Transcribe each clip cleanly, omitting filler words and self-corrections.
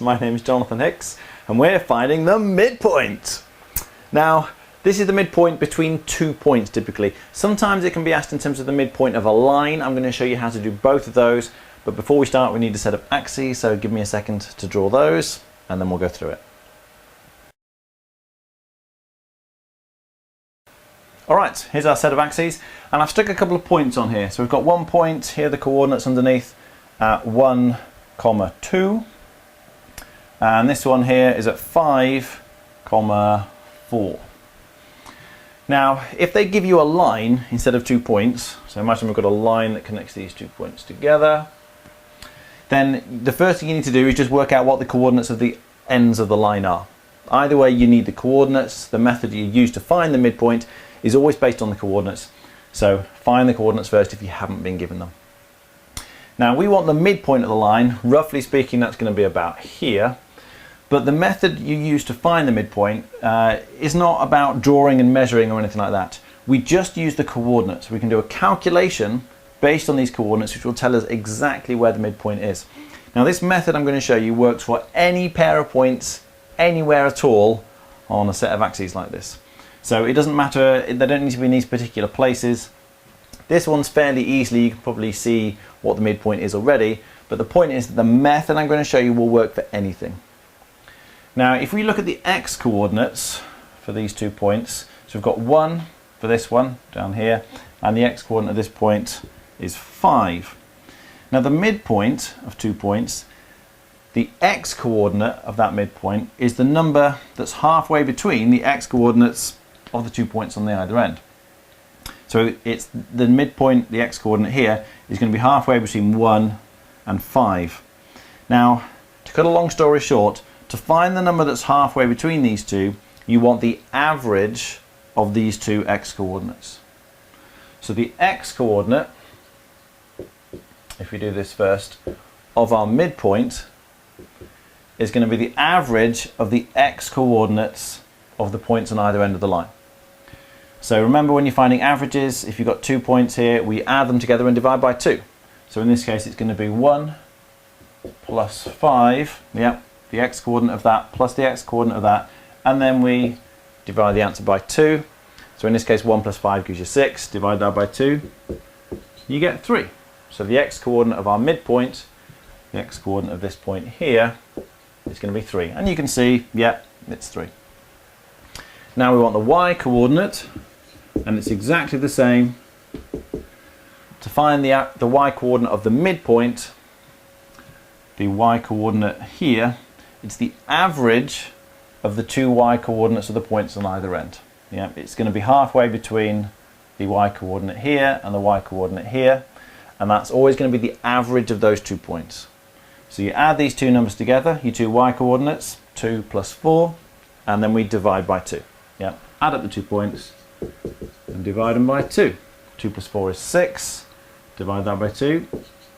My name is Jonathan Hicks and we're finding the midpoint. Now, this is the midpoint between 2 points typically. Sometimes it can be asked in terms of the midpoint of a line. I'm going to show you how to do both of those. But before we start, we need a set of axes, so give me a second to draw those and then we'll go through it. Alright, here's our set of axes, and I've stuck a couple of points on here. So we've got 1 point, here are the coordinates underneath at 1, 2. And this one here is at 5, 4. Now, if they give you a line instead of 2 points, so imagine we've got a line that connects these 2 points together, then the first thing you need to do is just work out what the coordinates of the ends of the line are. Either way, you need the coordinates. The method you use to find the midpoint is always based on the coordinates. So find the coordinates first if you haven't been given them. Now we want the midpoint of the line. Roughly speaking, that's going to be about here. But the method you use to find the midpoint is not about drawing and measuring or anything like that. We just use the coordinates. We can do a calculation based on these coordinates which will tell us exactly where the midpoint is. Now this method I'm going to show you works for any pair of points anywhere at all on a set of axes like this. So it doesn't matter, they don't need to be in these particular places. This one's fairly easily, you can probably see what the midpoint is already, but the point is that the method I'm going to show you will work for anything. Now if we look at the x coordinates for these 2 points, so we've got 1 for this one down here, and the x coordinate of this point is 5. Now the midpoint of 2 points, the x coordinate of that midpoint is the number that's halfway between the x coordinates of the 2 points on the either end. So it's the midpoint, the x coordinate here, is going to be halfway between 1 and 5. Now, to cut a long story short, to find the number that's halfway between these two, you want the average of these two x coordinates. So the x coordinate, if we do this first, of our midpoint is going to be the average of the x coordinates of the points on either end of the line. So remember, when you're finding averages, if you've got 2 points here, we add them together and divide by 2. So in this case it's going to be 1 plus 5, yeah, the x coordinate of that plus the x coordinate of that, and then we divide the answer by 2. So in this case 1 plus 5 gives you 6, divide that by 2, you get 3. So the x coordinate of our midpoint, the x coordinate of this point here, is going to be 3. And you can see, yeah, it's 3. Now we want the y coordinate, and it's exactly the same. To find the y coordinate of the midpoint, the y coordinate here, it's the average of the 2 y coordinates of the points on either end. Yeah, it's going to be halfway between the y coordinate here and the y coordinate here, and that's always going to be the average of those 2 points. So you add these two numbers together, your 2 y coordinates, 2 plus 4, and then we divide by 2. Yeah, add up the 2 points and divide them by 2. 2 plus 4 is 6, divide that by 2,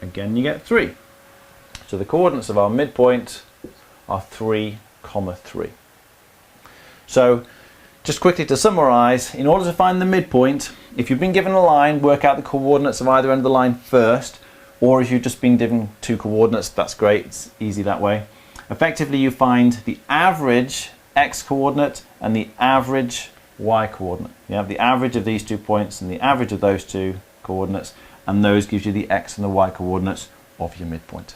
again you get 3. So the coordinates of our midpoint are 3, 3. So just quickly to summarize, in order to find the midpoint, if you've been given a line, work out the coordinates of either end of the line first, or if you've just been given 2 coordinates, that's great, it's easy that way. Effectively you find the average x coordinate and the average y coordinate. You have the average of these 2 points and the average of those 2 coordinates, and those gives you the x and the y coordinates of your midpoint.